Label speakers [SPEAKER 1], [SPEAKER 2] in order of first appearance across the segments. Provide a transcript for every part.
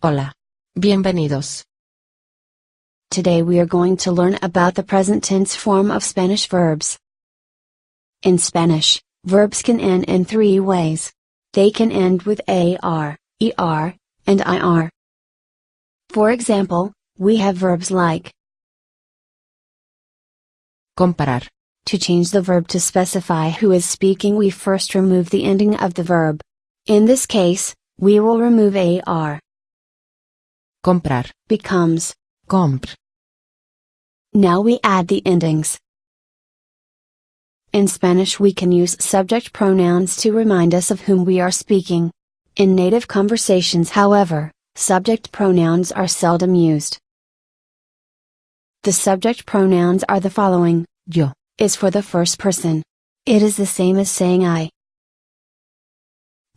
[SPEAKER 1] Hola. Bienvenidos.
[SPEAKER 2] Today we are going to learn about the present tense form of Spanish verbs. In Spanish, verbs can end in three ways. They can end with AR, ER, and IR. For example, we have verbs like
[SPEAKER 1] Comparar.
[SPEAKER 2] To change the verb to specify who is speaking, we first remove the ending of the verb. In this case, we will remove AR.
[SPEAKER 1] Comprar.
[SPEAKER 2] Becomes
[SPEAKER 1] Compr.
[SPEAKER 2] Now we add the endings. In Spanish we can use subject pronouns to remind us of whom we are speaking. In native conversations, however, subject pronouns are seldom used. The subject pronouns are the following.
[SPEAKER 1] Yo.
[SPEAKER 2] Is for the first person. It is the same as saying I.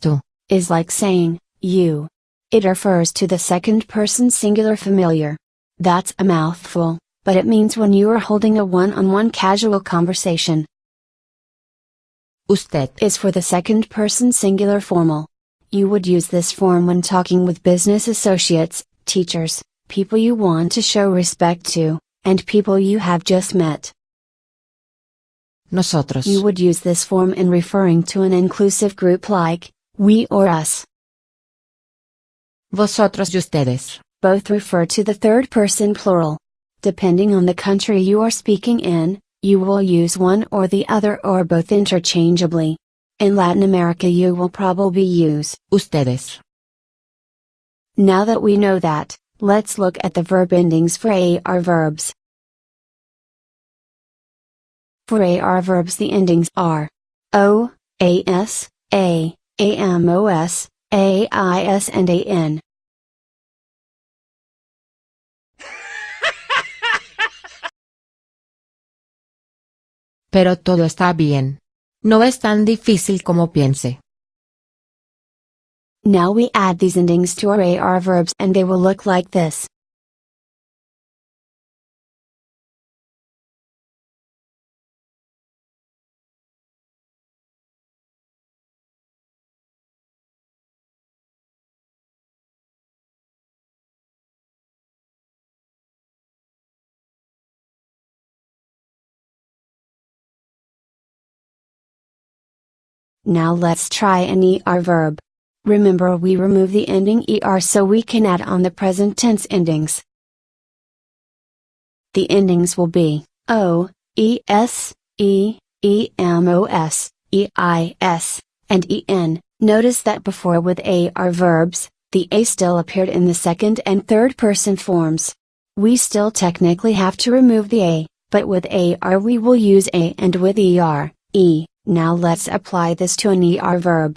[SPEAKER 1] Tú.
[SPEAKER 2] Is like saying, you. It refers to the second person singular familiar. That's a mouthful, but it means when you are holding a one-on-one casual conversation.
[SPEAKER 1] Usted.
[SPEAKER 2] Is for the second person singular formal. You would use this form when talking with business associates, teachers, people you want to show respect to, and people you have just met.
[SPEAKER 1] Nosotros.
[SPEAKER 2] You would use this form in referring to an inclusive group like, we or us.
[SPEAKER 1] Vosotros y ustedes.
[SPEAKER 2] Both refer to the third person plural. Depending on the country you are speaking in, you will use one or the other or both interchangeably. In Latin America you will probably use
[SPEAKER 1] ustedes.
[SPEAKER 2] Now that we know that, let's look at the verb endings for AR verbs. For AR verbs the endings are O, AS, A, AMOS, AIS and AN.
[SPEAKER 1] Pero todo está bien. No es tan difícil como piense.
[SPEAKER 2] Now we add these endings to our AR verbs and they will look like this. Now let's try an ER verb. Remember we remove the ending ER so we can add on the present tense endings. The endings will be O, ES, E, EMOS, EIS, and EN. Notice that before with AR verbs, the A still appeared in the second and third person forms. We still technically have to remove the A, but with AR we will use A and with ER, E. Now let's apply this to an ER verb.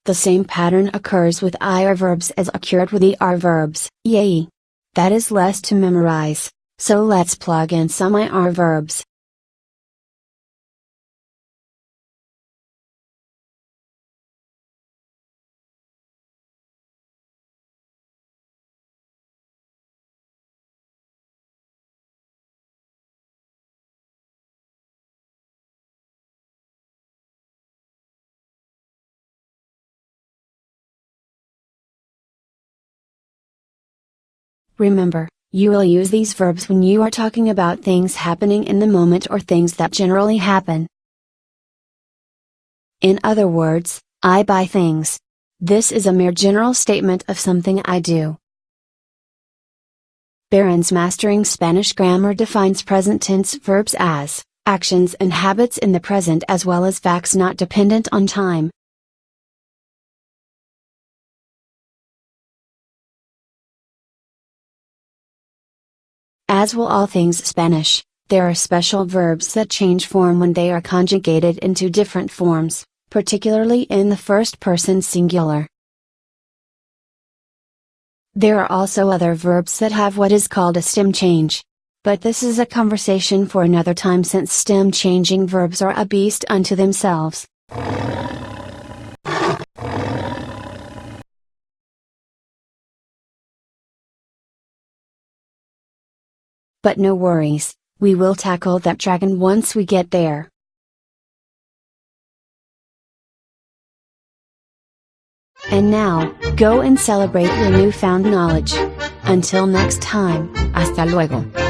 [SPEAKER 2] The same pattern occurs with IR verbs as occurred with ER verbs. Yay! That is less to memorize, so let's plug in some IR verbs. Remember, you will use these verbs when you are talking about things happening in the moment or things that generally happen. In other words, I buy things. This is a mere general statement of something I do. Barron's Mastering Spanish Grammar defines present tense verbs as actions and habits in the present as well as facts not dependent on time. As will all things Spanish, there are special verbs that change form when they are conjugated into different forms, particularly in the first person singular. There are also other verbs that have what is called a stem change. But this is a conversation for another time since stem changing verbs are a beast unto themselves. But no worries, we will tackle that dragon once we get there. And now, go and celebrate your newfound knowledge. Until next time.
[SPEAKER 1] Hasta luego.